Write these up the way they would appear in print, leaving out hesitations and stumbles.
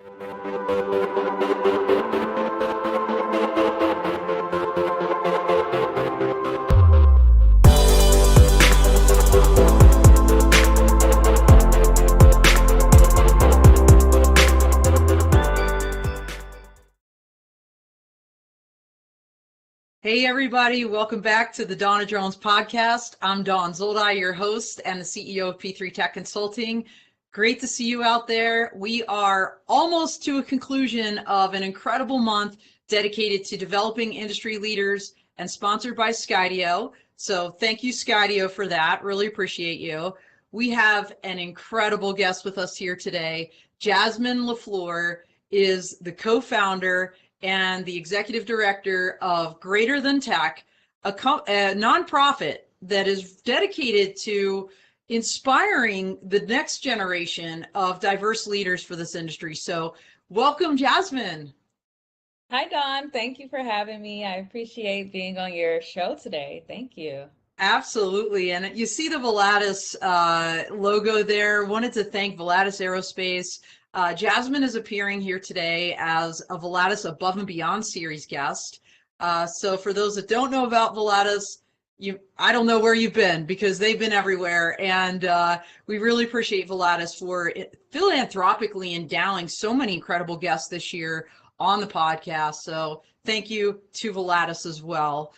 Hey everybody, welcome back to the Dawn of Drones podcast. I'm Dawn Zoldi, your host and the CEO of P3 Tech Consulting. Great to see you out there. We are almost to a conclusion of an incredible month dedicated to developing industry leaders and sponsored by Skydio. So thank you, Skydio, for that. Really appreciate you. We have an incredible guest with us here today. Jasmine LeFlore is the co-founder and the executive director of Greater Than Tech, a nonprofit that is dedicated to inspiring the next generation of diverse leaders for this industry. So welcome, Jasmine. Hi, Dawn. Thank you for having me. I appreciate being on your show today. Thank you. Absolutely. And you see the Volatus logo there. Wanted to thank Volatus Aerospace. Jasmine is appearing here today as a Volatus Above and Beyond series guest. So for those that don't know about Volatus, I don't know where you've been because they've been everywhere. And we really appreciate Volatus for philanthropically endowing so many incredible guests this year on the podcast. So thank you to Volatus as well.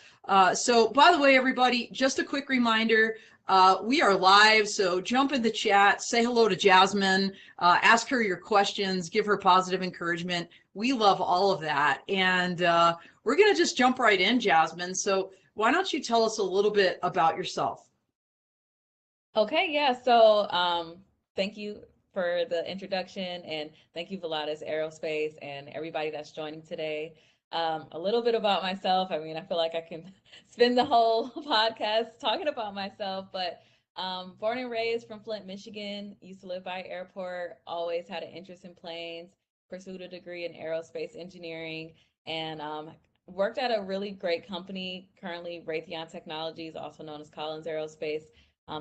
So by the way, everybody, just a quick reminder, we are live, so jump in the chat, say hello to Jasmine, ask her your questions, give her positive encouragement. We love all of that. And we're going to just jump right in, Jasmine. So why don't you tell us a little bit about yourself? Okay, yeah. So thank you for the introduction, and thank you, Volatus Aerospace, and everybody that's joining today. A little bit about myself. I mean, I feel like I can spend the whole podcast talking about myself, but born and raised from Flint, Michigan, used to live by airport, always had an interest in planes, pursued a degree in aerospace engineering, and worked at a really great company, currently Raytheon Technologies, also known as Collins Aerospace.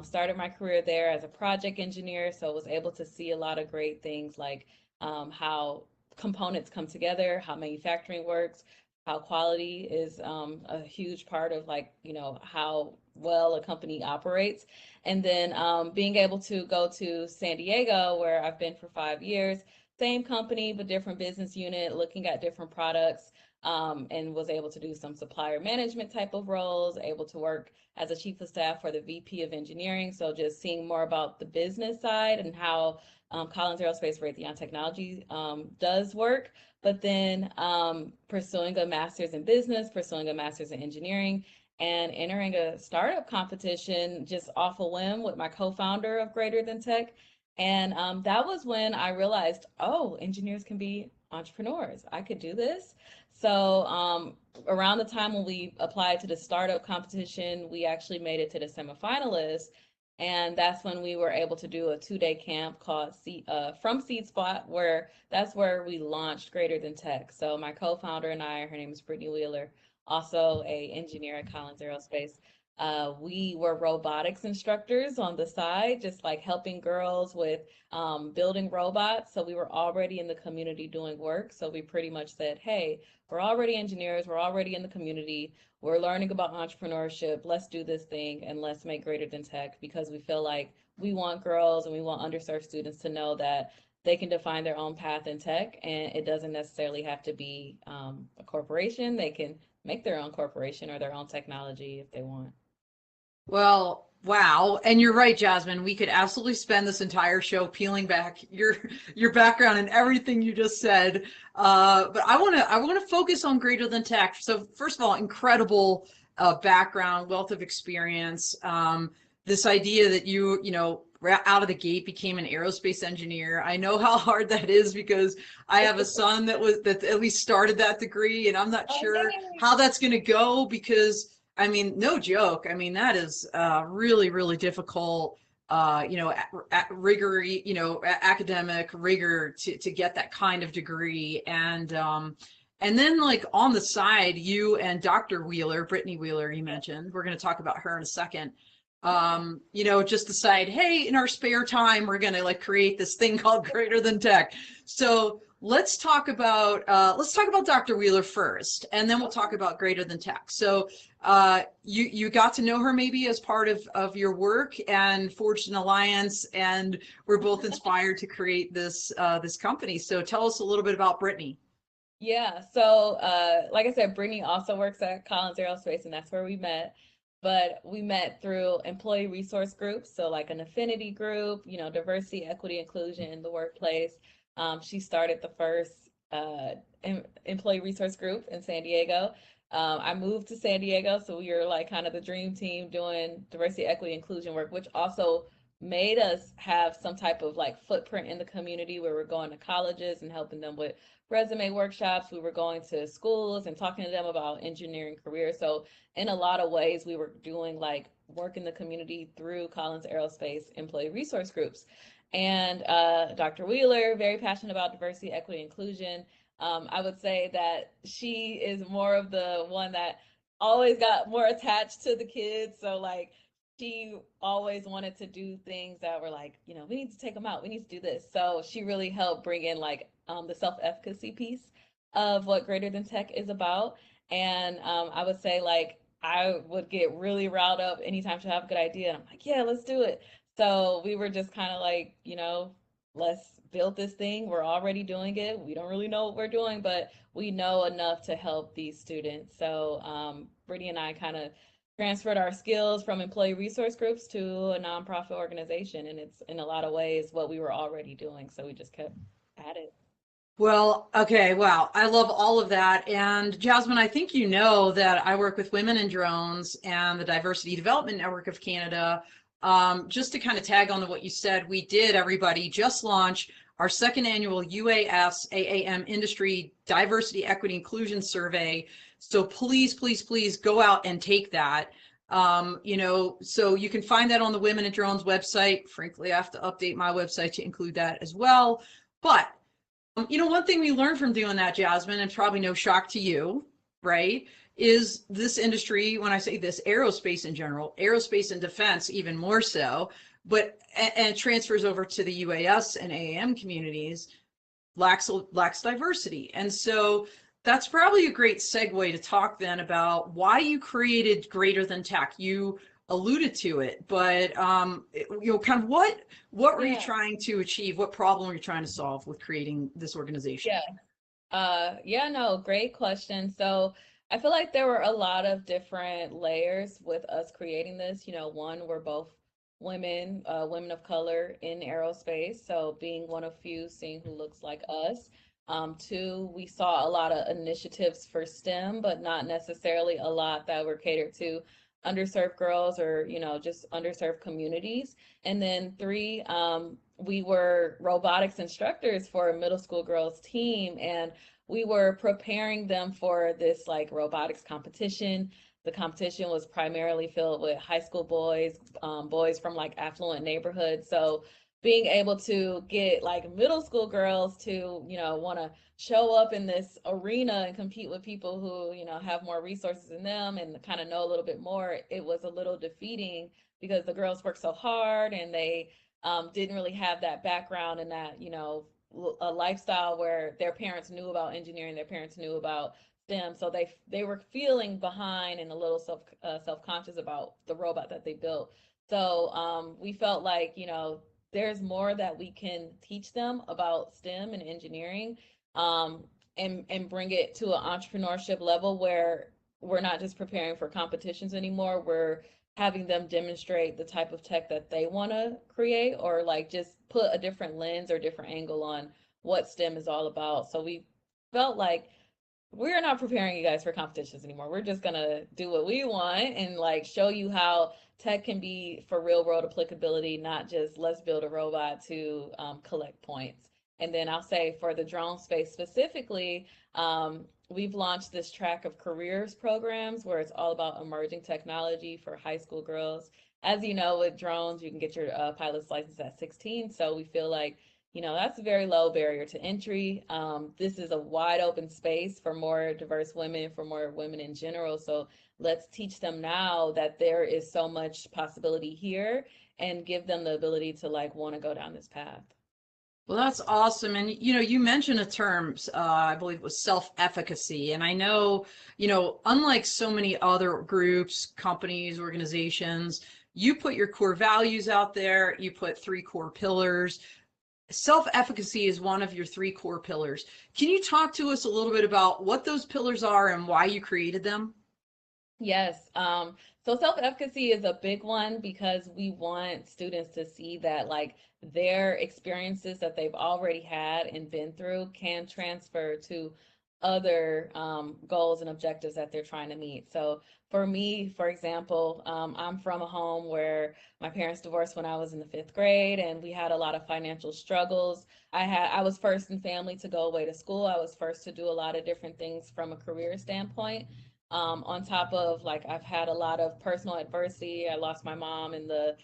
Started my career there as a project engineer, so was able to see a lot of great things like how components come together, how manufacturing works, how quality is a huge part of how well a company operates. And then being able to go to San Diego, where I've been for 5 years, same company, but different business unit, looking at different products, and was able to do some supplier management type of roles, able to work as a chief of staff for the VP of engineering. So just seeing more about the business side and how Collins Aerospace Raytheon Technology does work, but then pursuing a master's in business, pursuing a master's in engineering, and entering a startup competition just off a whim with my co-founder of Greater Than Tech. And that was when I realized, oh, engineers can be entrepreneurs. I could do this. So around the time when we applied to the startup competition, we actually made it to the semifinalists. And that's when we were able to do a 2-day camp called From Seed Spot, where that's where we launched Greater Than Tech. So my co-founder and I, her name is Brittany Wheeler, also a engineer at Collins Aerospace. We were robotics instructors on the side, just like helping girls with building robots. So we were already in the community doing work. So we pretty much said, hey, we're already engineers, we're already in the community, we're learning about entrepreneurship, let's do this thing and let's make Greater Than Tech, because we feel like we want girls and we want underserved students to know that they can define their own path in tech, and it doesn't necessarily have to be a corporation. They can make their own corporation or their own technology if they want. Well, wow. And you're right, Jasmine. We could absolutely spend this entire show peeling back your background and everything you just said. But I want to focus on Greater Than Tech. So first of all, incredible background, wealth of experience. This idea that you out of the gate became an aerospace engineer. I know how hard that is because I have a son that at least started that degree, and I'm not sure how that's going to go because, I mean, no joke. I mean, that is really, really difficult, rigor, academic rigor to get that kind of degree. And then like on the side, you and Dr. Wheeler, Brittany Wheeler, you mentioned, we're going to talk about her in a second, just decide, hey, in our spare time, we're going to like create this thing called Greater Than Tech. So let's talk about Dr. Wheeler first, and then we'll talk about Greater Than Tech. So you got to know her maybe as part of your work and forged an alliance, and we're both inspired to create this this company. So tell us a little bit about Brittany. Yeah, so like I said, Brittany also works at Collins Aerospace, and that's where we met. But we met through employee resource groups, so like an affinity group, you know, diversity, equity, inclusion in the workplace. She started the first employee resource group in San Diego. I moved to San Diego, so we were like kind of the dream team doing diversity, equity, inclusion work, which also made us have some type of like footprint in the community where we're going to colleges and helping them with resume workshops. We were going to schools and talking to them about engineering careers. So in a lot of ways, we were doing like work in the community through Collins Aerospace employee resource groups. And Dr. Wheeler, very passionate about diversity, equity, inclusion. I would say that she is more of the one that always got more attached to the kids. So like she always wanted to do things that were like, you know, we need to take them out. We need to do this. So she really helped bring in like the self-efficacy piece of what Greater Than Tech is about. And I would say like I would get really riled up anytime she have a good idea. And I'm like, yeah, let's do it. So we were just kind of like, you know, let's build this thing. We're already doing it. We don't really know what we're doing, but we know enough to help these students. So Brittany and I kind of transferred our skills from employee resource groups to a nonprofit organization. And it's in a lot of ways what we were already doing. So we just kept at it. Well, okay, wow. I love all of that. And Jasmine, I think you know that I work with Women in Drones and the Diversity Development Network of Canada. Just to kind of tag on to what you said, we did, everybody, just launch our second annual UAS AAM Industry Diversity, Equity, Inclusion Survey. So please, please, please go out and take that. You know, so you can find that on the Women in Drones website. Frankly, I have to update my website to include that as well. But you know, one thing we learned from doing that, Jasmine, and probably no shock to you, right, is this industry, when I say this, aerospace in general, aerospace and defense even more so, but and it transfers over to the UAS and AAM communities, lacks diversity. And so that's probably a great segue to talk then about why you created Greater Than Tech. You alluded to it, but you know, kind of what were you Yeah, trying to achieve? What problem were you trying to solve with creating this organization? yeah. Yeah, no, great question. So I feel like there were a lot of different layers with us creating this. You know, one, we're both women, women of color in aerospace. So being one of few seeing who looks like us. Two, we saw a lot of initiatives for STEM, but not necessarily a lot that were catered to underserved girls or, you know, just underserved communities. And then three, we were robotics instructors for a middle school girls team, and we were preparing them for this like robotics competition. The competition was primarily filled with high school boys, boys from like affluent neighborhoods. So being able to get like middle school girls to, you know, want to show up in this arena and compete with people who, you know, have more resources than them and kind of know a little bit more, it was a little defeating because the girls work so hard and they didn't really have that background and that, you know, a lifestyle where their parents knew about engineering, their parents knew about STEM, so they were feeling behind and a little self-conscious about the robot that they built. So we felt like, you know, there's more that we can teach them about STEM and engineering, and bring it to an entrepreneurship level where we're not just preparing for competitions anymore. We're having them demonstrate the type of tech that they want to create, or like just put a different lens or different angle on what STEM is all about. So we felt like we're not preparing you guys for competitions anymore. We're just gonna do what we want and like show you how tech can be for real world applicability, not just let's build a robot to collect points. And then I'll say for the drone space specifically, we've launched this track of careers programs where it's all about emerging technology for high school girls. As you know, with drones, you can get your pilot's license at 16. So we feel like, you know, that's a very low barrier to entry. This is a wide open space for more diverse women, for more women in general. So let's teach them now that there is so much possibility here and give them the ability to like want to go down this path. Well, that's awesome. And you mentioned a term, I believe it was self-efficacy. And I know, unlike so many other groups, companies, organizations, you put your core values out there, you put three core pillars. Self-efficacy is one of your three core pillars. Can you talk to us a little bit about what those pillars are and why you created them? Yes. So self-efficacy is a big one because we want students to see that like their experiences that they've already had and been through can transfer to other goals and objectives that they're trying to meet. So for me, for example, I'm from a home where my parents divorced when I was in the fifth grade, and we had a lot of financial struggles. I was first in family to go away to school. I was first to do a lot of different things from a career standpoint. On top of like I've had a lot of personal adversity. I lost my mom in the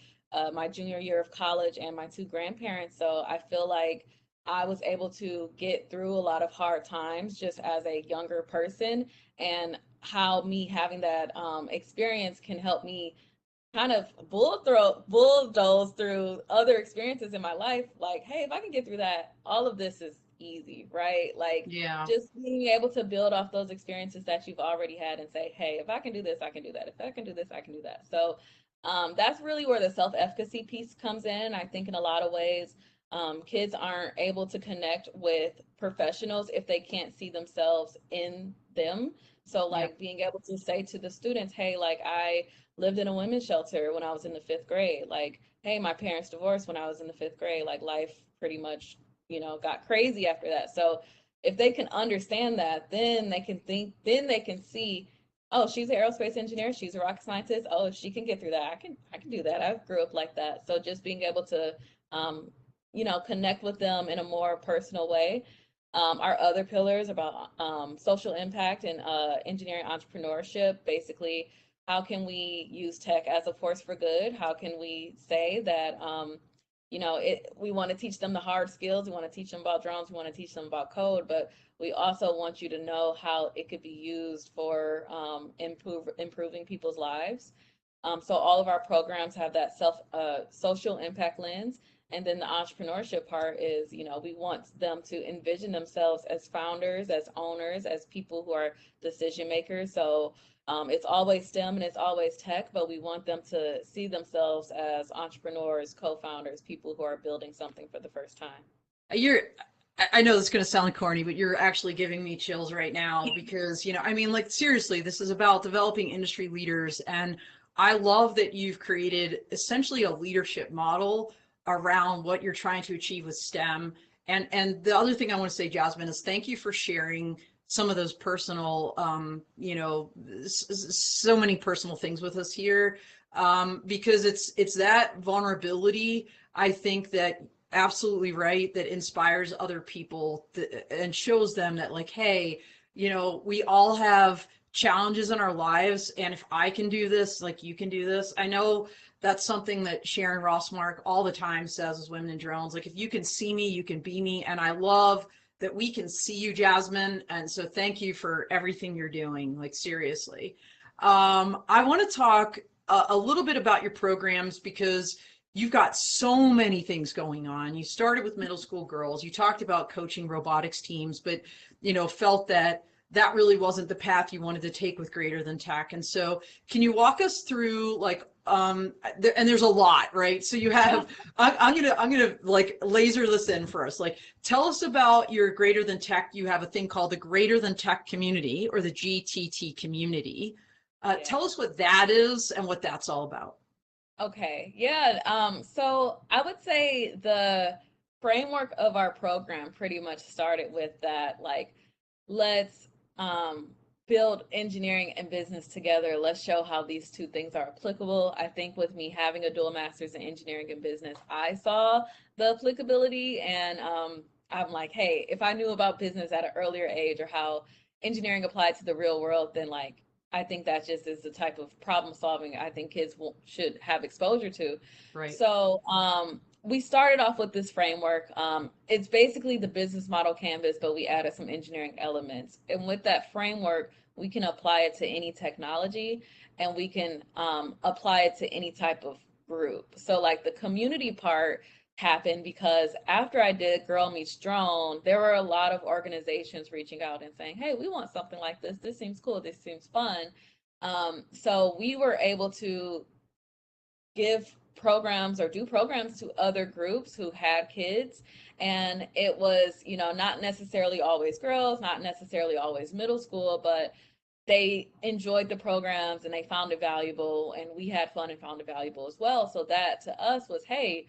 my junior year of college and my two grandparents. So I feel like I was able to get through a lot of hard times just as a younger person, and how me having that experience can help me kind of bulldoze through other experiences in my life. Like, hey, if I can get through that, all of this is easy, right? Like Yeah. just being able to build off those experiences that you've already had and say, hey, if I can do this, I can do that. If I can do this, I can do that. So that's really where the self-efficacy piece comes in. I think in a lot of ways, kids aren't able to connect with professionals if they can't see themselves in them. So Yeah. like being able to say to the students, hey, like I lived in a women's shelter when I was in the fifth grade. Like, hey, my parents divorced when I was in the fifth grade. Like, life pretty much, got crazy after that. So, if they can understand that, then they can think, then they can see, oh, she's an aerospace engineer, she's a rocket scientist. Oh, if she can get through that, I can do that. I grew up like that. So, just being able to, um, connect with them in a more personal way. Our other pillars about social impact and engineering entrepreneurship, basically how can we use tech as a force for good? How can we say that, we want to teach them the hard skills. We want to teach them about drones. We want to teach them about code, but we also want you to know how it could be used for improving people's lives. So all of our programs have that social impact lens. And then the entrepreneurship part is, we want them to envision themselves as founders, as owners, as people who are decision makers. So it's always STEM and it's always tech, but we want them to see themselves as entrepreneurs, co-founders, people who are building something for the first time. You're, I know this is going to sound corny, but you're actually giving me chills right now because, I mean, like, seriously, this is about developing industry leaders. And I love that you've created essentially a leadership model around what you're trying to achieve with STEM. And the other thing I want to say, Jasmine, is thank you for sharing some of those personal, so many personal things with us here, because it's that vulnerability, I think, that absolutely right, that inspires other people and shows them that, like, hey, we all have challenges in our lives, and if I can do this, like, you can do this. I know that's something that Sharon Rossmark all the time says as Women in Drones, like, if you can see me, you can be me. And I love that we can see you, Jasmine, and so thank you for everything you're doing, like, seriously. I want to talk a little bit about your programs because you've got so many things going on. You started with middle school girls. You talked about coaching robotics teams, but felt that that really wasn't the path you wanted to take with Greater Than Tech. And so, can you walk us through, like, and there's a lot, right? So you have, I'm gonna like laser this in for us. Like, tell us about your Greater Than Tech. You have a thing called the Greater Than Tech community, or the GTT community. Yeah. Tell us what that is and what that's all about. Okay. Yeah. So I would say the framework of our program pretty much started with that, like, let's build engineering and business together. Let's show how these two things are applicable. I think with me having a dual master's in engineering and business, I saw the applicability, and I'm like, hey, if I knew about business at an earlier age or how engineering applied to the real world, then like I think that just is the type of problem solving I think kids should have exposure to. Right. So we started off with this framework. It's basically the business model canvas, but we added some engineering elements. And with that framework, we can apply it to any technology, and we can apply it to any type of group. So like the community part happened because after I did Girl Meets Drone, there were a lot of organizations reaching out and saying, hey, we want something like this. This seems cool. This seems fun. So we were able to give programs or do programs to other groups who had kids. And it was, you know, not necessarily always girls, not necessarily always middle school, but they enjoyed the programs and they found it valuable, and we had fun and found it valuable as well. So that to us was, hey,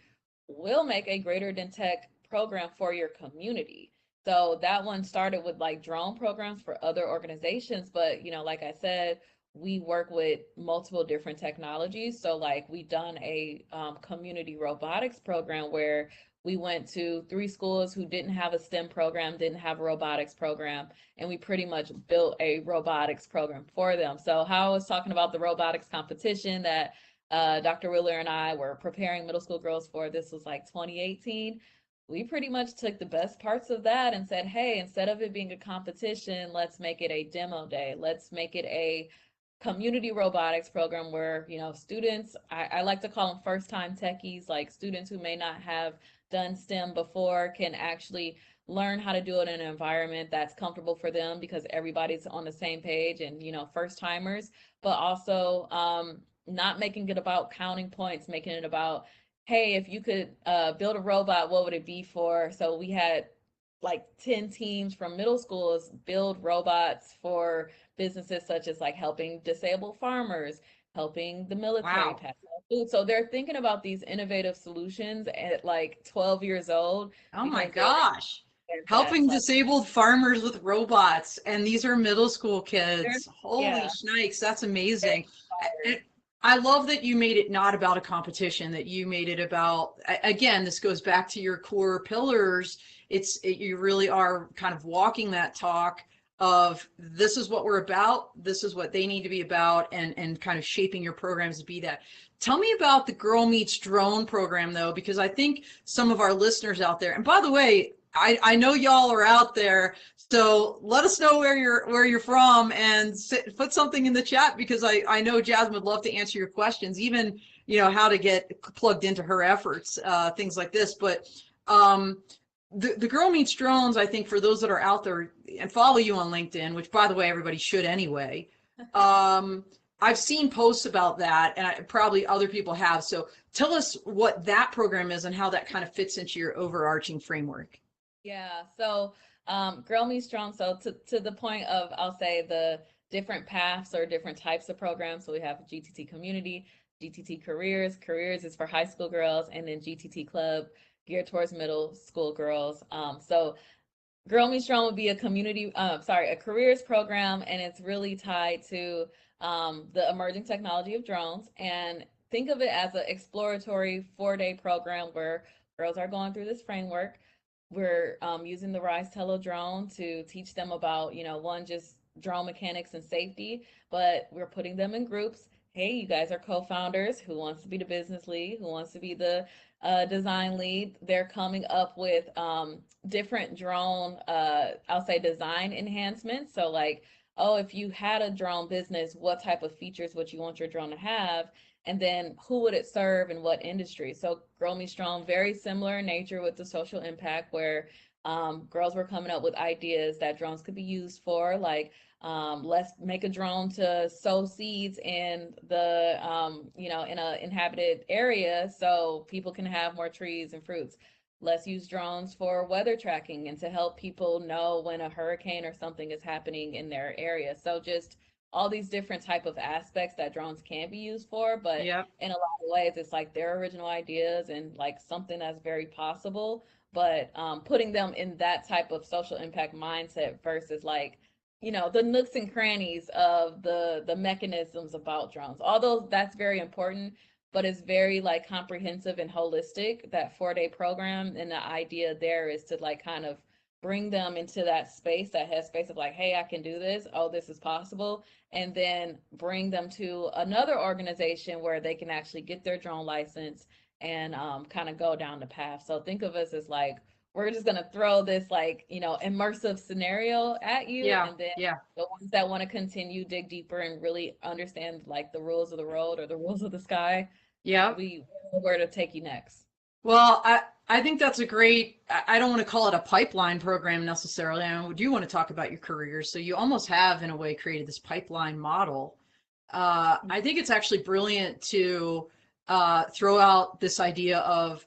we'll make a Greater Than Tech program for your community. So that one started with like drone programs for other organizations, but you know, like I said, we work with multiple different technologies. So like we done a community robotics program where we went to 3 schools who didn't have a STEM program, didn't have a robotics program, and we pretty much built a robotics program for them. So how I was talking about the robotics competition that Dr. Wheeler and I were preparing middle school girls for, this was like 2018. We pretty much took the best parts of that and said, hey, instead of it being a competition, let's make it a demo day. Let's make it a community robotics program where, you know, students, I like to call them first time techies, like students who may not have done STEM before can actually learn how to do it in an environment that's comfortable for them because everybody's on the same page, and, you know, first timers, but also not making it about counting points, making it about, hey, if you could build a robot, what would it be for? So we had like 10 teams from middle schools build robots for businesses such as like helping disabled farmers, helping the military Wow. pass out food. So they're thinking about these innovative solutions at like 12 years old Oh my because they gosh. understand that Helping like disabled farmers with robots, and these are middle school they're, kids. Holy yeah, shnikes, that's they're amazing. inspired. And I love that you made it not about a competition, that you made it about, again, this goes back to your core pillars. You really are kind of walking that talk of this is what we're about, this is what they need to be about, and kind of shaping your programs to be that. Tell me about the Girl Meets Drone program, though, because I think some of our listeners out there, and by the way, I know y'all are out there, so let us know where you're from, and put something in the chat, because I know Jasmine would love to answer your questions, even how to get plugged into her efforts, things like this. But the Girl Meets Drones, I think, for those that are out there and follow you on LinkedIn, which by the way everybody should anyway. I've seen posts about that, and probably other people have. So tell us what that program is and how that kind of fits into your overarching framework. Yeah, so Girl Me Strong. So to the point of, I'll say, the different paths or different types of programs. So we have GTT Community, GTT Careers. Careers is for high school girls, and then GTT Club geared towards middle school girls. So Girl Me Strong would be a a careers program, and it's really tied to the emerging technology of drones. And think of it as an exploratory 4-day program where girls are going through this framework. We're using the Rise Telo drone to teach them about, you know, one, just drone mechanics and safety, but we're putting them in groups. Hey, you guys are co-founders. Who wants to be the business lead? Who wants to be the design lead? They're coming up with different drone, I'll say, design enhancements. So like, oh, if you had a drone business, what type of features would you want your drone to have? And then who would it serve and what industry? So Grow Me Strong, very similar in nature with the social impact, where girls were coming up with ideas that drones could be used for, like let's make a drone to sow seeds in the in a inhabited area so people can have more trees and fruits. Let's use drones for weather tracking and to help people know when a hurricane or something is happening in their area. So just all these different type of aspects that drones can be used for, but Yep. in a lot of ways it's like their original ideas and like something that's very possible, but putting them in that type of social impact mindset versus like, you know, the nooks and crannies of the mechanisms about drones. Although that's very important, but it's very like comprehensive and holistic, that 4-day program. And the idea there is to like kind of bring them into that space, that headspace of like, hey, I can do this. Oh, this is possible. And then bring them to another organization where they can actually get their drone license and kind of go down the path. So think of us as like, we're just gonna throw this like, you know, immersive scenario at you, Yeah. and then Yeah. the ones that want to continue dig deeper and really understand like the rules of the road or the rules of the sky, Yep. we know where to take you next. Well, I think that's a great, I don't want to call it a pipeline program necessarily. I do want to talk about your career. So you almost have, in a way, created this pipeline model. I think it's actually brilliant to throw out this idea of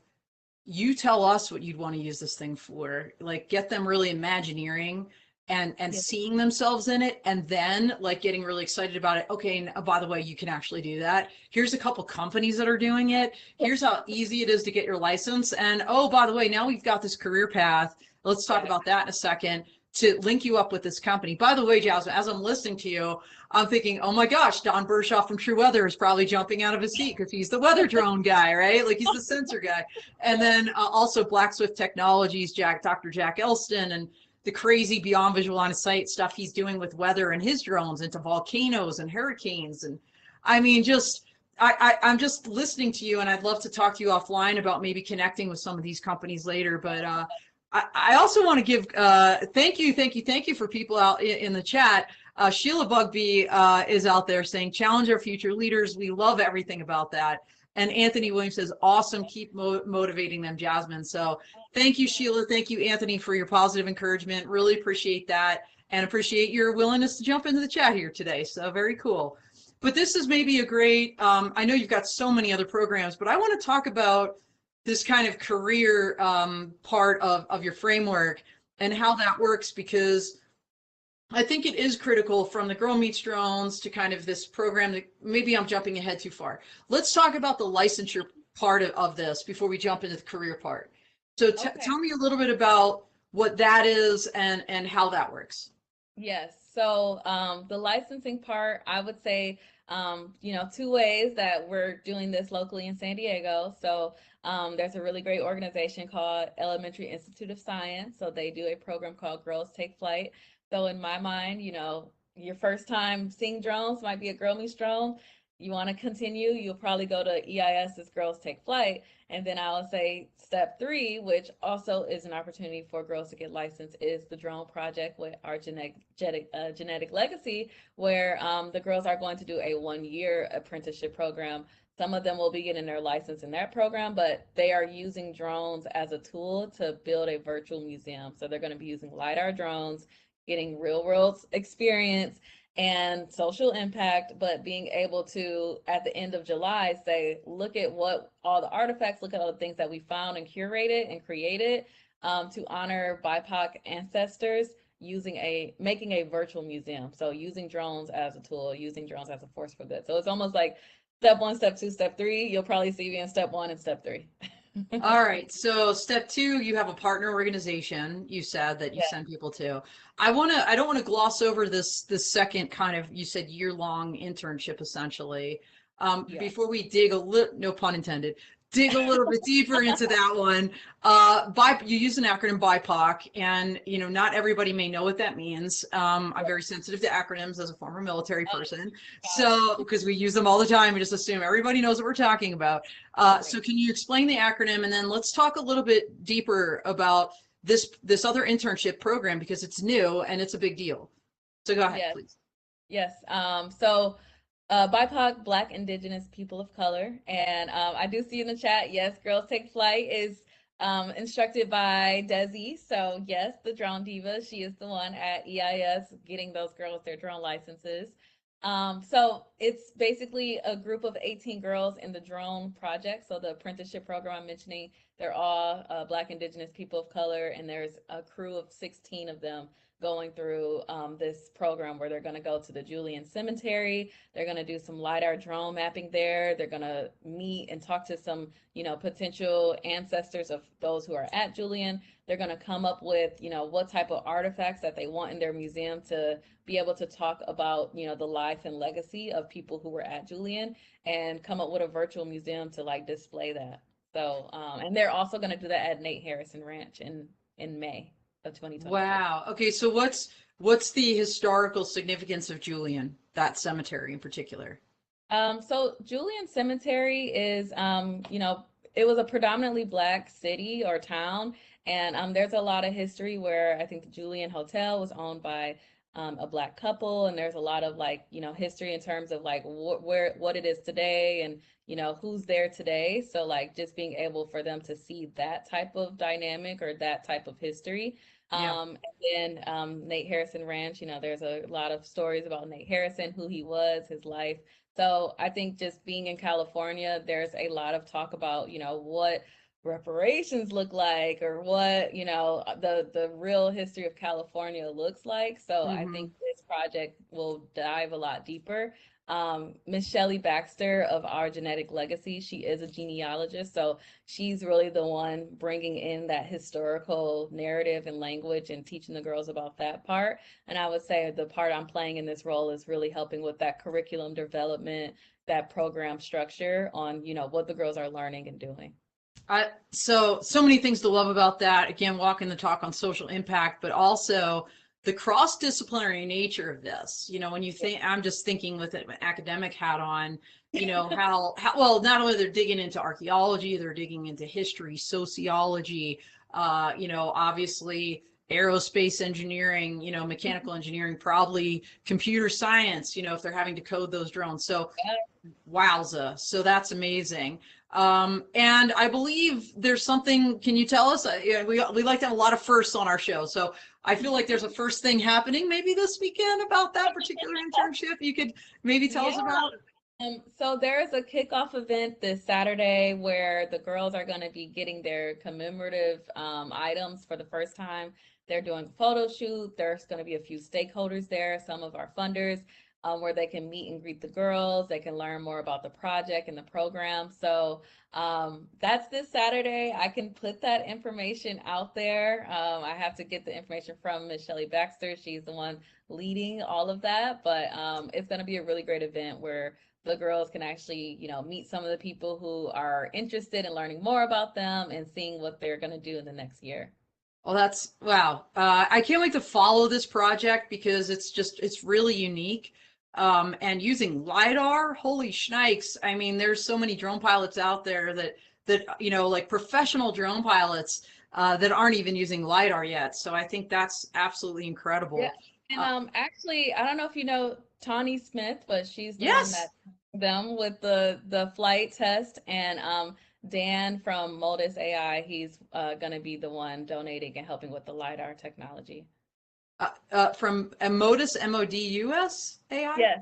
you tell us what you'd want to use this thing for, like get them really imagineering and Yeah. seeing themselves in it, and then like getting really excited about it. Okay, and by the way, you can actually do that. Here's a couple companies that are doing it. Here's how easy it is to get your license. And oh, by the way, now we've got this career path. Let's talk Yeah. about that in a second, to link you up with this company. By the way, Jasmine, as I'm listening to you, I'm thinking, oh my gosh, Don Bershoff from True Weather is probably jumping out of his seat because he's the weather drone guy, right? Like he's the sensor guy. And then also Black Swift Technologies, Dr. Jack Elston, and the crazy beyond visual line of sight stuff he's doing with weather and his drones into volcanoes and hurricanes. And I mean, just I'm just listening to you, and I'd love to talk to you offline about maybe connecting with some of these companies later. But I also want to give thank you for people out in the chat. Sheila Bugby is out there saying, challenge our future leaders. We love everything about that. And Anthony Williams says, awesome. Keep motivating them, Jasmine. So thank you, Sheila. Thank you, Anthony, for your positive encouragement. Really appreciate that, and appreciate your willingness to jump into the chat here today. So very cool. But this is maybe a great, I know you've got so many other programs, but I want to talk about this kind of career part of your framework and how that works, because I think it is critical from the Girl Meets Drones to kind of this program that maybe I'm jumping ahead too far. Let's talk about the licensure part of this before we jump into the career part. So Okay. tell me a little bit about what that is and how that works. Yes. So the licensing part, I would say, two ways that we're doing this locally in San Diego. So there's a really great organization called Elementary Institute of Science. So they do a program called Girls Take Flight. So in my mind, your first time seeing drones might be a Girl Meets Drone. You want to continue, you'll probably go to EIS's Girls Take Flight. And then I would say step three, which also is an opportunity for girls to get licensed, is the drone project with our genetic legacy, where the girls are going to do a 1 year apprenticeship program. Some of them will be getting their license in that program, but they are using drones as a tool to build a virtual museum. So they're going to be using LiDAR drones, getting real world experience and social impact, but being able to, at the end of July, say, look at what all the artifacts, look at all the things that we found and curated and created to honor BIPOC ancestors, making a virtual museum. So using drones as a tool, using drones as a force for good. So it's almost like step one, step two, step three. You'll probably see me in step one and step three. All right. So step two, you have a partner organization, you said, that you Yeah. send people to. I don't want to gloss over this second kind of, you said, year-long internship essentially. Yeah. Before we dig a little, no pun intended, dig a little bit deeper into that one. You use an acronym BIPOC, and not everybody may know what that means. I'm very sensitive to acronyms as a former military person. Got it. So, because we use them all the time, we just assume everybody knows what we're talking about. So Right. can you explain the acronym, and then let's talk a little bit deeper about this other internship program, because it's new and it's a big deal. So go ahead, Yes. please. Yes. So BIPOC, Black, Indigenous, People of Color. And I do see in the chat, yes, Girls Take Flight is instructed by Desi. So yes, the drone diva, she is the one at EIS getting those girls their drone licenses. So it's basically a group of 18 girls in the drone project. So the apprenticeship program I'm mentioning, they're all Black, Indigenous, People of Color, and there's a crew of 16 of them going through this program where they're going to go to the Julian Cemetery. They're going to do some LiDAR drone mapping there. They're going to meet and talk to some, potential ancestors of those who are at Julian. They're going to come up with, what type of artifacts that they want in their museum to be able to talk about, the life and legacy of people who were at Julian, and come up with a virtual museum to like display that. So, and they're also going to do that at Nate Harrison Ranch in May of 2026. Wow. Okay, so what's the historical significance of Julian, that cemetery in particular? So Julian Cemetery is, it was a predominantly Black city or town, and there's a lot of history where I think the Julian Hotel was owned by a Black couple, and there's a lot of like, history in terms of like what it is today, and who's there today. So like just being able for them to see that type of dynamic or that type of history. Yeah. And then Nate Harrison Ranch, there's a lot of stories about Nate Harrison, who he was, his life. So I think just being in California, there's a lot of talk about, what reparations look like, or what the real history of California looks like. So I Hmm. think this project will dive a lot deeper. Miss Shelley Baxter of Our Genetic Legacy, she is a genealogist, so she's really the one bringing in that historical narrative and language and teaching the girls about that part. And I would say the part I'm playing in this role is really helping with that curriculum development, that program structure on what the girls are learning and doing. So many things to love about that. Again, walking the talk on social impact, but also the cross-disciplinary nature of this. When you think, I'm just thinking with an academic hat on, how well, not only they're digging into archaeology, they're digging into history, sociology, obviously aerospace engineering, mechanical engineering, probably computer science, if they're having to code those drones. So wowza. So that's amazing. And I believe there's something, can you tell us? Yeah, we like to have a lot of firsts on our show. So I feel like there's a first thing happening maybe this weekend about that particular internship. You could maybe tell us Yeah. about? So there's a kickoff event this Saturday where the girls are going to be getting their commemorative items for the first time. They're doing a photo shoot. There's going to be a few stakeholders there, some of our funders, where they can meet and greet the girls. They can learn more about the project and the program. So that's this Saturday. I can put that information out there. I have to get the information from Miss Shelley Baxter. She's the one leading all of that, but it's going to be a really great event where the girls can actually, meet some of the people who are interested in learning more about them and seeing what they're going to do in the next year. Well, that's wow. I can't wait to follow this project because it's really unique. And using LiDAR, holy shnikes. I mean, there's so many drone pilots out there that like professional drone pilots that aren't even using LiDAR yet. So I think that's absolutely Yeah. incredible. And Uh, actually, I don't know if you know Tawny Smith, but she's the one yes. that them with the flight test, and Dan from Modus AI, he's going to be the one donating and helping with the LiDAR technology. From Modus, Modus AI. Yes.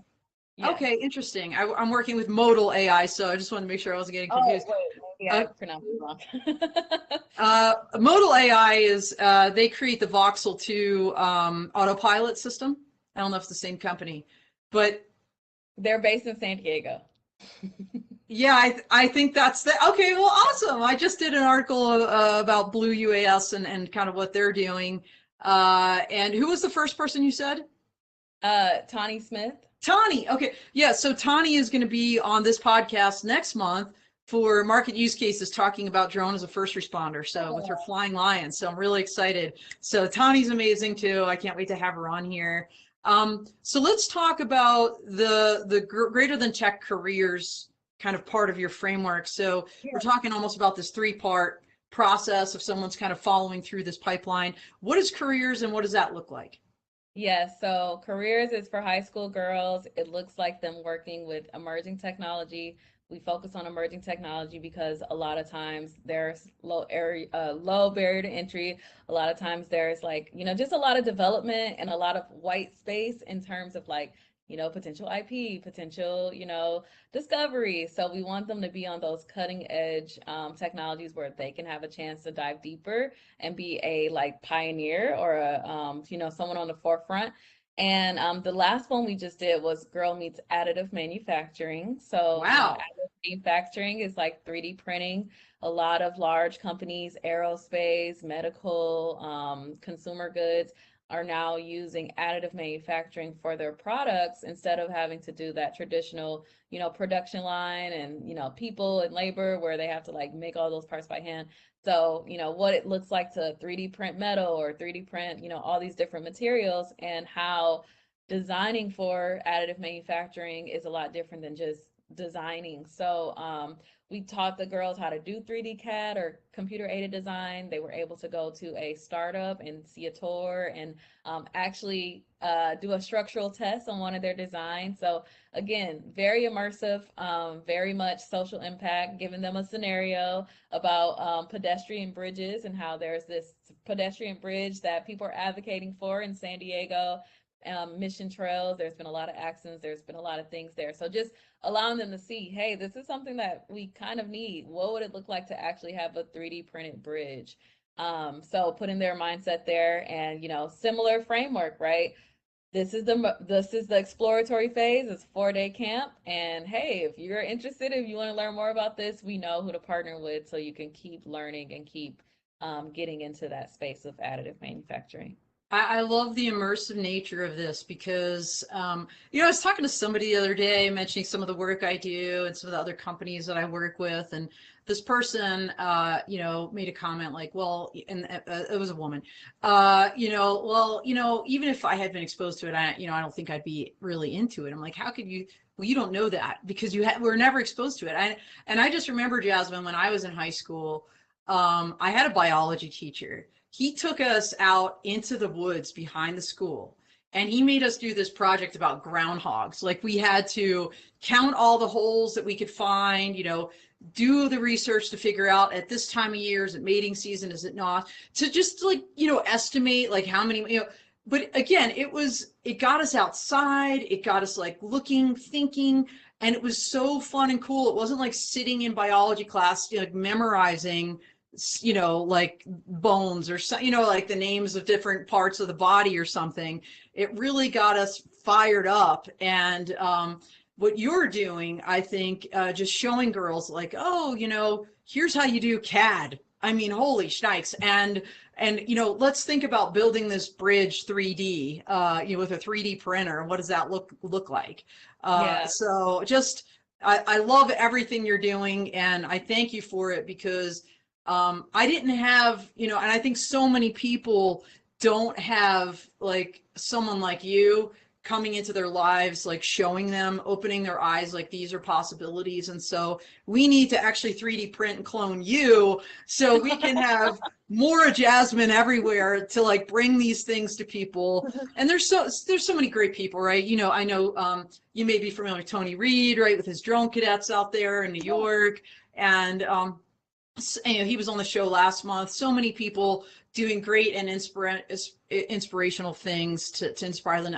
Yes. Okay, interesting. I'm working with modal AI, so I just wanted to make sure I wasn't getting Oh, confused. wait, maybe I Uh, pronounced it wrong. Modal AI is they create the Voxel 2 autopilot system. I don't know if it's the same company, but They're based in San Diego. yeah, I think that's the okay. Well, awesome. I just did an article about Blue UAS and kind of what they're doing. And who was the first person you said? Tawny Smith. Tani. Okay. Yeah. So Tani is going to be on this podcast next month for market use cases talking about drone as a first responder. So with her Flying Lion. So I'm really excited. So Tani's amazing too. I can't wait to have her on here. So let's talk about the greater than tech careers kind of part of your framework. So we're talking almost about this three-part process of someone's kind of following through this pipeline. What is careers and what does that look like? Yes, so careers is for high school girls. It looks like them working with emerging technology. We focus on emerging technology because a lot of times there's low barrier to entry. A lot of times there's like, just a lot of development and a lot of white space in terms of like, potential IP, potential, discovery. So we want them to be on those cutting edge technologies where they can have a chance to dive deeper and be a like pioneer or a someone on the forefront. And the last one we just did was Girl Meets Additive Manufacturing. So Wow. additive manufacturing is like 3D printing. A lot of large companies, aerospace, medical, consumer goods, are now using additive manufacturing for their products instead of having to do that traditional, production line and, people and labor where they have to like make all those parts by hand. So, what it looks like to 3D print metal or 3D print, all these different materials, and how designing for additive manufacturing is a lot different than just designing. So we taught the girls how to do 3D CAD or computer aided design. They were able to go to a startup and see a tour and actually do a structural test on one of their designs. So again, very immersive, very much social impact, giving them a scenario about pedestrian bridges and how there's this pedestrian bridge that people are advocating for in San Diego. Mission trails, there's been a lot of accidents, there's been a lot of things there. So just allowing them to see, hey, this is something that we kind of need. What would it look like to actually have a 3D printed bridge? So putting their mindset there, and similar framework, right? This is the exploratory phase. It's 4-day camp, and hey, if you're interested, if you want to learn more about this, we know who to partner with, so you can keep learning and keep getting into that space of additive manufacturing. I love the immersive nature of this because, I was talking to somebody the other day mentioning some of the work I do and some of the other companies that I work with. And this person, made a comment like, well, and it was a woman, even if I had been exposed to it, I don't think I'd be really into it. I'm like, how could you? Well, you don't know that because were never exposed to it. And I just remember, Jasmine, when I was in high school, I had a biology teacher. He took us out into the woods behind the school and he made us do this project about groundhogs. Like we had to count all the holes that we could find, do the research to figure out at this time of year, is it mating season, is it not? To just like, estimate like how many, but again, it got us outside, it got us like looking, thinking, and it was so fun and cool. It wasn't like sitting in biology class, like memorizing like bones or like the names of different parts of the body or something. It really got us fired up. And what you're doing, I think, just showing girls like, oh, here's how you do CAD. I mean, holy shnikes. And let's think about building this bridge 3D, with a 3D printer. What does that look like? Yeah. So just, I love everything you're doing, and I thank you for it because I didn't have, and I think so many people don't have like someone like you coming into their lives, like showing them, opening their eyes, like these are possibilities. And so we need to actually 3D print and clone you so we can have more Jasmine everywhere to like bring these things to people. And there's so many great people, right? I know you may be familiar with Tony Reed, right, with his drone cadets out there in New York. And he was on the show last month. So many people doing great and inspirational things to inspire them.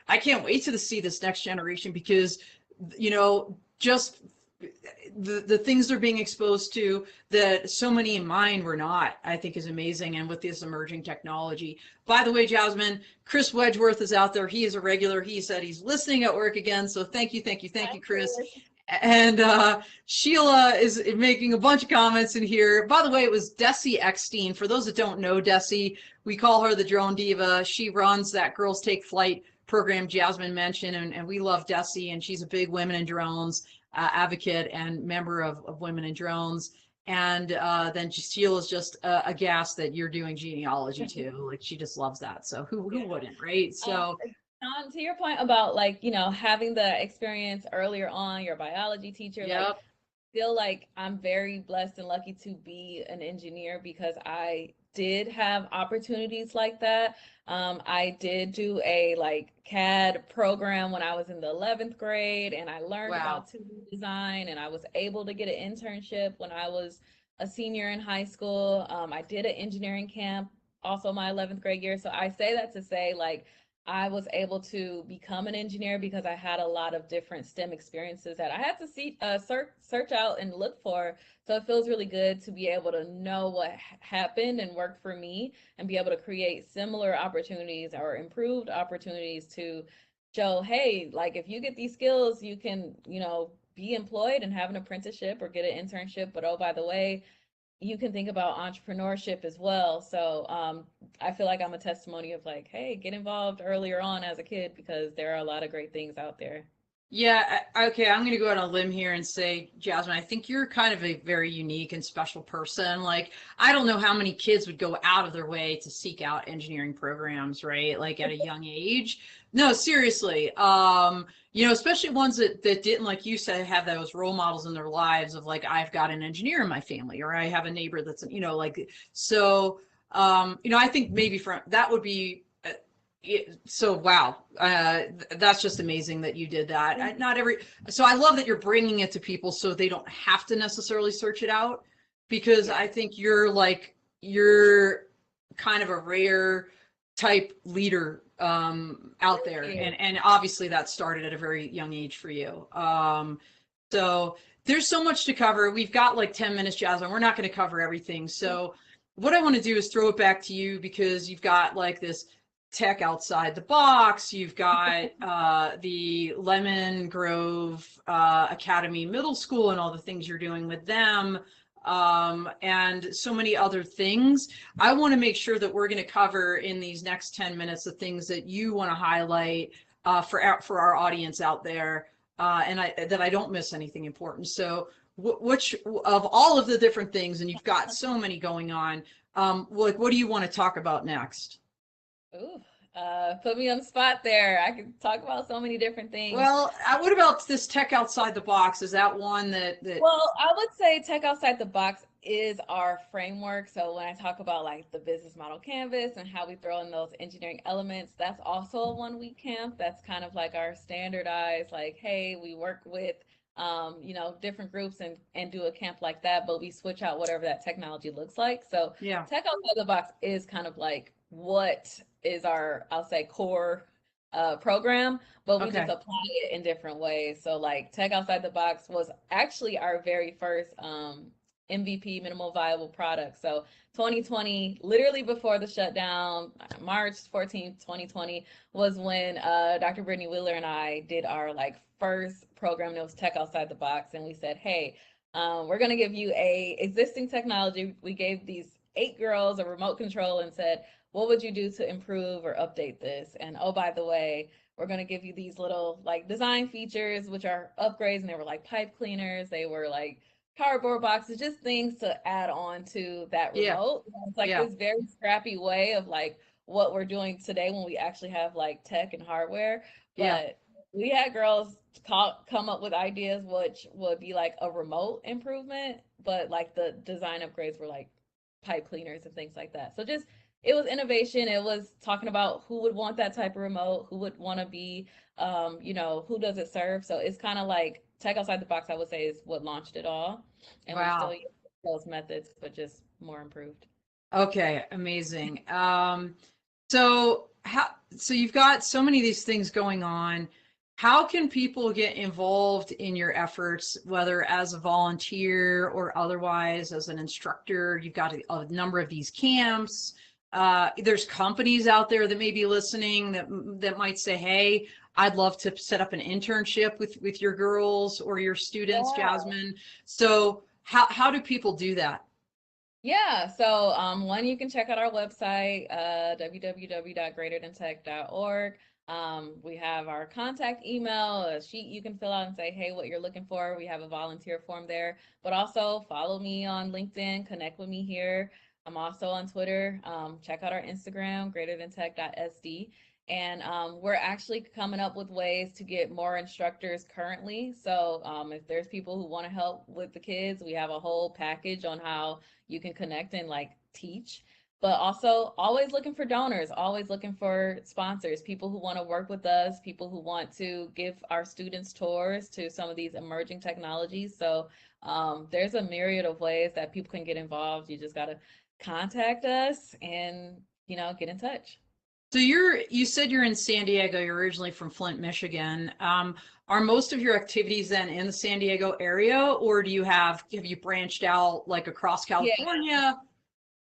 I can't wait to see this next generation because, just the things they're being exposed to that so many in mine were not, I think is amazing. And with this emerging technology, by the way, Jasmine, Chris Wedgeworth is out there. He is a regular. He said he's listening at work again. So thank you, Chris. And Sheila is making a bunch of comments in here. By the way, it was Desi Eckstein. For those that don't know Desi, we call her the Drone Diva. She runs that Girls Take Flight program Jasmine mentioned, and we love Desi, and she's a big Women in Drones advocate and member of Women in Drones. And then Sheila's just aghast that you're doing genealogy too. Like she just loves that. So who wouldn't, right? So To your point about like, having the experience earlier on, your biology teacher, yep. like feel like I'm very blessed and lucky to be an engineer because I did have opportunities like that. I did do a like CAD program when I was in the 11th grade, and I learned about 2D design, and I was able to get an internship when I was a senior in high school. I did an engineering camp also my 11th grade year. So I say that to say like I was able to become an engineer because I had a lot of different STEM experiences that I had to see, search out and look for. So it feels really good to be able to know what happened and worked for me and be able to create similar opportunities or improved opportunities to show, hey, like if you get these skills, you can, be employed and have an apprenticeship or get an internship. But oh, by the way, you can think about entrepreneurship as well. So I feel like I'm a testimony of like, hey, get involved earlier on as a kid because there are a lot of great things out there. Yeah, okay, I'm going to go out on a limb here and say, Jasmine, I think you're kind of a very unique and special person. Like, I don't know how many kids would go out of their way to seek out engineering programs, right? Like at a young age. No, seriously. Especially ones that didn't, like you said, have those role models in their lives of like, I've got an engineer in my family, or I have a neighbor that's, like, so, I think maybe for that would be so wow, that's just amazing that you did that. Not every, so I love that you're bringing it to people so they don't have to necessarily search it out, because Yeah. I think you're kind of a rare type leader out Thank there, you. and obviously that started at a very young age for you. So there's so much to cover. We've got like 10 minutes, Jasmine. We're not going to cover everything. So what I want to do is throw it back to you, because you've got like this tech outside the box. You've got the Lemon Grove Academy Middle School and all the things you're doing with them, and so many other things. I want to make sure that we're going to cover in these next 10 minutes the things that you want to highlight for our audience out there, and that I don't miss anything important. So, which of all of the different things, and you've got so many going on, like what do you want to talk about next? Ooh, put me on the spot there. I could talk about so many different things. Well, what about this tech outside the box? Is that one that Well, I would say Tech Outside the Box is our framework. So when I talk about like the business model canvas and how we throw in those engineering elements, that's also a 1 week camp. That's kind of like our standardized, like, hey, we work with different groups and do a camp like that, but we switch out whatever that technology looks like. So yeah. Tech Outside the Box is kind of like what is our, I'll say, core program, but we just Okay. apply it in different ways. So like Tech Outside the Box was actually our very first MVP, minimal viable product. So 2020, literally before the shutdown, March 14th, 2020 was when Dr. Brittany Wheeler and I did our like first program that was Tech Outside the Box, and we said, hey, we're going to give you a existing technology. We gave these 8 girls a remote control and said, what would you do to improve or update this? And oh, by the way, we're going to give you these little like design features, which are upgrades. And they were like pipe cleaners, they were like cardboard boxes, just things to add on to that Yeah. remote. It's like Yeah. this very scrappy way of like what we're doing today when we actually have like tech and hardware. Yeah. But we had girls come up with ideas which would be like a remote improvement, but like the design upgrades were like pipe cleaners and things like that. So just it was innovation. It was talking about who would want that type of remote, who would want to be, who does it serve. So it's kind of like tech outside the box, I would say, is what launched it all. And we still Wow. use those methods, but just more improved. Okay, amazing. So you've got so many of these things going on. How can people get involved in your efforts, whether as a volunteer or otherwise as an instructor? You've got a number of these camps. There's companies out there that may be listening that might say, "Hey, I'd love to set up an internship with your girls or your students, Yeah. Jasmine." So how do people do that? Yeah, so one, you can check out our website, www.greaterthantech.org. We have our contact email, a sheet you can fill out and say, hey, what you're looking for. We have a volunteer form there, but also follow me on LinkedIn, connect with me here. I'm also on Twitter. Check out our Instagram, greaterthantech.sd. And we're actually coming up with ways to get more instructors currently. So if there's people who want to help with the kids, we have a whole package on how you can connect and like teach, but also always looking for donors, always looking for sponsors, people who want to work with us, people who want to give our students tours to some of these emerging technologies. So there's a myriad of ways that people can get involved. You just got to contact us and get in touch. So you said you're in San Diego. You're originally from Flint, Michigan. Are most of your activities then in the San Diego area, or have you branched out like across Yeah. California? Yeah.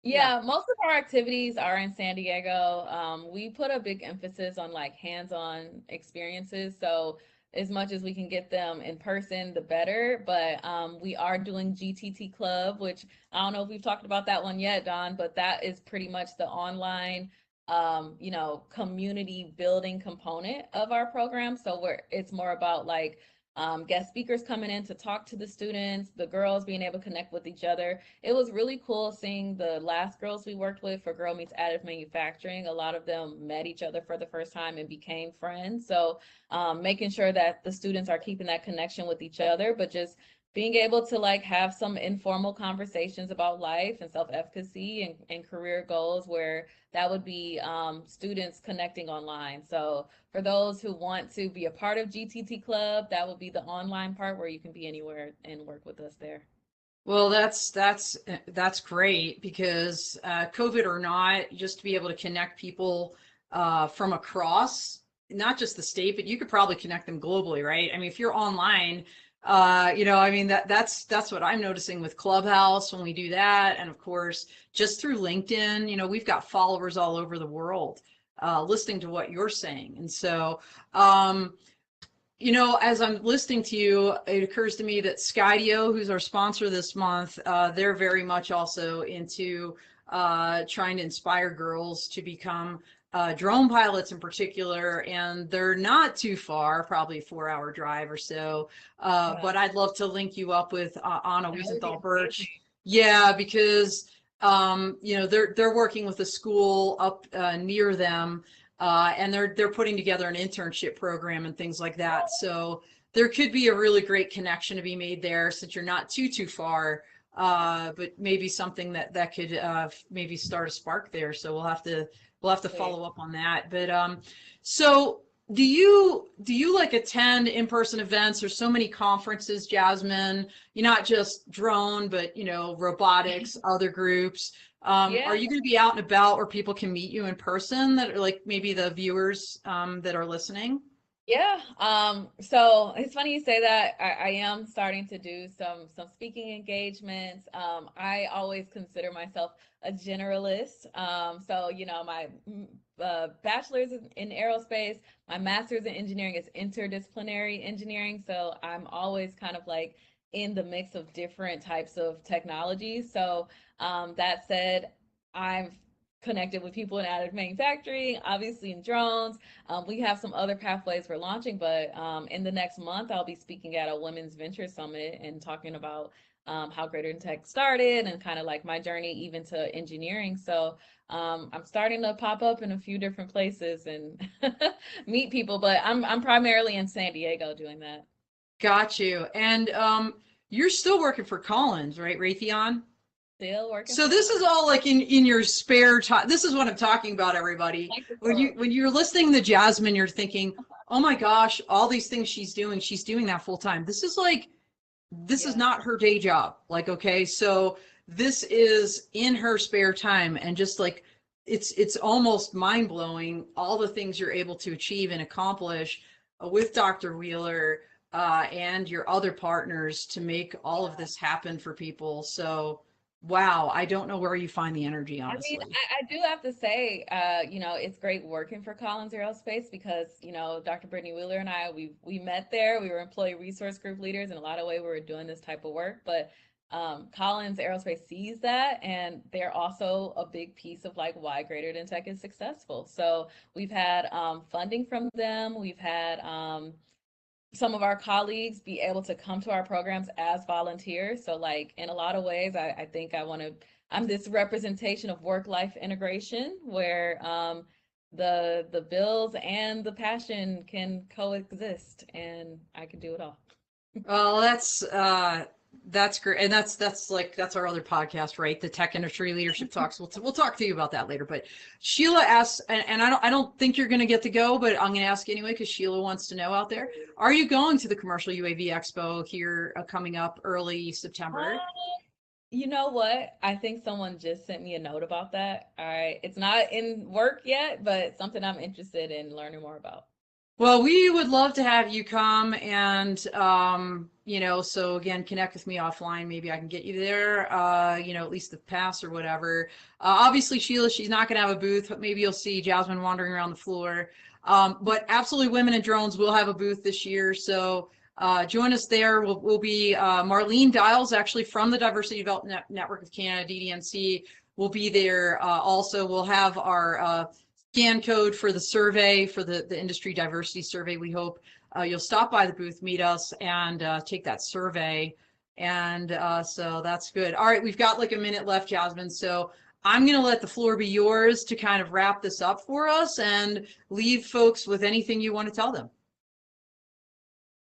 Yeah, most of our activities are in San Diego. We put a big emphasis on like hands-on experiences. So as much as we can get them in person, the better. But we are doing GTT Club, which I don't know if we've talked about that one yet, Don, but that is pretty much the online community building component of our program. So it's more about like guest speakers coming in to talk to the students, the girls being able to connect with each other. It was really cool seeing the last girls we worked with for Girl Meets Additive Manufacturing. A lot of them met each other for the first time and became friends. So making sure that the students are keeping that connection with each other, but just being able to like have some informal conversations about life and self-efficacy and career goals, where that would be students connecting online. So for those who want to be a part of GTT Club, that would be the online part where you can be anywhere and work with us there. Well, that's great because COVID or not, just to be able to connect people from across, not just the state, but you could probably connect them globally, right? I mean, if you're online, I mean that's what I'm noticing with Clubhouse when we do that, and of course, just through LinkedIn, we've got followers all over the world listening to what you're saying, and so. As I'm listening to you, it occurs to me that Skydio, who's our sponsor this month, they're very much also into trying to inspire girls to become drone pilots in particular, and they're not too far, probably a 4-hour drive or so. But I'd love to link you up with Anna Wiesenthal Birch. Yeah, because they're working with a school up near them. And they're putting together an internship program and things like that. So there could be a really great connection to be made there, since you're not too far, but maybe something that could maybe start a spark there. So we'll have to follow up on that. But so do you like attend in-person events? There's so many conferences, Jasmine. You're not just drone, but robotics, other groups. Are you going to be out and about where people can meet you in person, that are like maybe the viewers that are listening? Yeah. So it's funny you say that. I am starting to do some speaking engagements. I always consider myself a generalist. So my bachelor's in aerospace, my master's in engineering is interdisciplinary engineering. So I'm always kind of like in the mix of different types of technologies. So that said, I've connected with people in additive manufacturing, obviously in drones. We have some other pathways we're launching, but in the next month, I'll be speaking at a Women's Venture Summit and talking about how Greater Tech started and kind of like my journey even to engineering. So I'm starting to pop up in a few different places and meet people, but I'm primarily in San Diego doing that. Got you. And you're still working for Collins, right, Raytheon? Still working So for this is all like in your spare time. This is what I'm talking about, everybody. When you're listening to Jasmine, you're thinking, oh my gosh, all these things she's doing that full time. This is not her day job. Like, okay, so this is in her spare time, and just like it's almost mind blowing all the things you're able to achieve and accomplish with Dr. Wheeler and your other partners to make all of this happen for people. So wow, I don't know where you find the energy, I mean, honestly. I do have to say, it's great working for Collins Aerospace because, Dr. Brittany Wheeler and I, we met there. We were employee resource group leaders. In a lot of ways, we were doing this type of work. But Collins Aerospace sees that, and they're also a big piece of like why Greater Than Tech is successful. So we've had funding from them. We've had some of our colleagues be able to come to our programs as volunteers. So like in a lot of ways, I think I'm this representation of work-life integration where the bills and the passion can coexist, and I can do it all. Well, that's great, and that's our other podcast, right? The Tech Industry Leadership Talks. We'll talk to you about that later. But Sheila asks, and I don't think you're going to get to go, but I'm going to ask anyway because Sheila wants to know out there. Are you going to the Commercial UAV Expo here coming up early September? You know what? I think someone just sent me a note about that. All right. It's not in work yet, but something I'm interested in learning more about. Well, we would love to have you come, and so again, connect with me offline. Maybe I can get you there, at least the pass or whatever. Obviously, Sheila, she's not going to have a booth, but maybe you'll see Jasmine wandering around the floor. But absolutely, Women in Drones will have a booth this year, so join us there. We'll be Marlene Dials, actually from the Diversity Development Network of Canada, DDNC, will be there. Also, we'll have our scan code for the survey, for the industry diversity survey. We hope you'll stop by the booth, meet us, and take that survey. And so that's good. All right, we've got like a minute left, Jasmine. So I'm going to let the floor be yours to kind of wrap this up for us and leave folks with anything you want to tell them.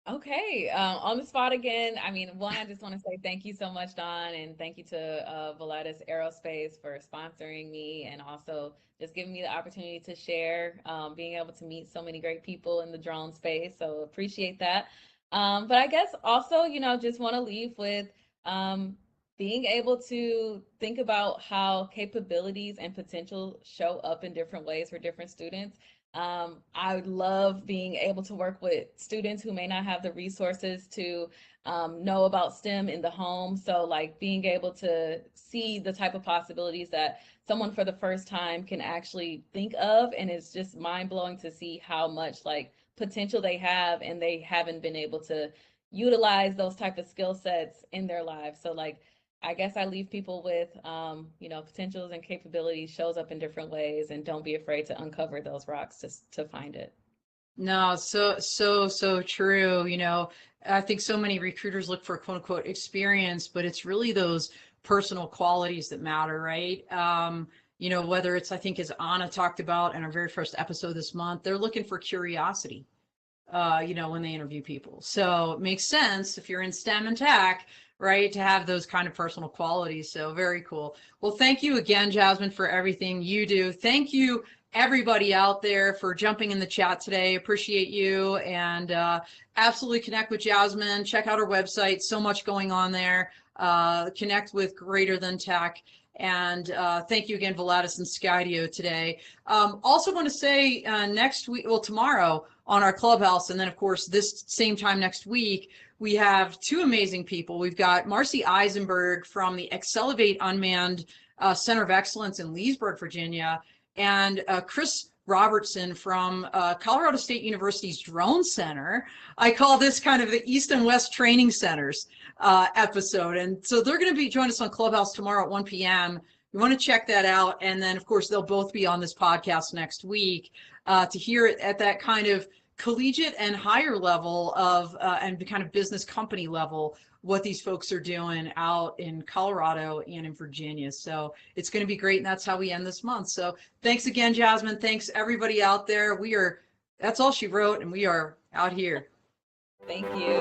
Okay, on the spot again. I mean, one, I just want to say thank you so much, Dawn, and thank you to Volatus Aerospace for sponsoring me and also just giving me the opportunity to share, being able to meet so many great people in the drone space. So appreciate that. But I guess also, just want to leave with being able to think about how capabilities and potential show up in different ways for different students. I would love being able to work with students who may not have the resources to know about STEM in the home. So like being able to see the type of possibilities that someone for the first time can actually think of. And it's just mind blowing to see how much like potential they have and they haven't been able to utilize those type of skill sets in their lives. So like I guess I leave people with, potentials and capabilities shows up in different ways, and don't be afraid to uncover those rocks to find it. No, so true. I think so many recruiters look for quote unquote experience, but it's really those personal qualities that matter, right? Whether it's, I think, as Anna talked about in our very first episode this month, they're looking for curiosity, when they interview people. So it makes sense if you're in STEM and tech, right, to have those kind of personal qualities. So very cool. Well, thank you again, Jasmine, for everything you do. Thank you, everybody out there, for jumping in the chat today. Appreciate you, and absolutely connect with Jasmine. Check out her website. So much going on there. Connect with Greater Than Tech. And thank you again, Volatus and Skydio today. Also want to say next week, well, tomorrow on our Clubhouse, and then of course this same time next week, we have two amazing people. We've got Marcy Eisenberg from the Accelerate Unmanned Center of Excellence in Leesburg, Virginia, and Chris Robertson from Colorado State University's Drone Center. I call this kind of the East and West Training Centers episode. And so they're going to be joining us on Clubhouse tomorrow at 1 p.m. You want to check that out. And then, of course, they'll both be on this podcast next week to hear it at that kind of collegiate and higher level of and the kind of business company level, what these folks are doing out in Colorado and in Virginia. So it's going to be great. And that's how we end this month. So thanks again, Jasmine. Thanks everybody out there. That's all she wrote, and we are out here. Thank you.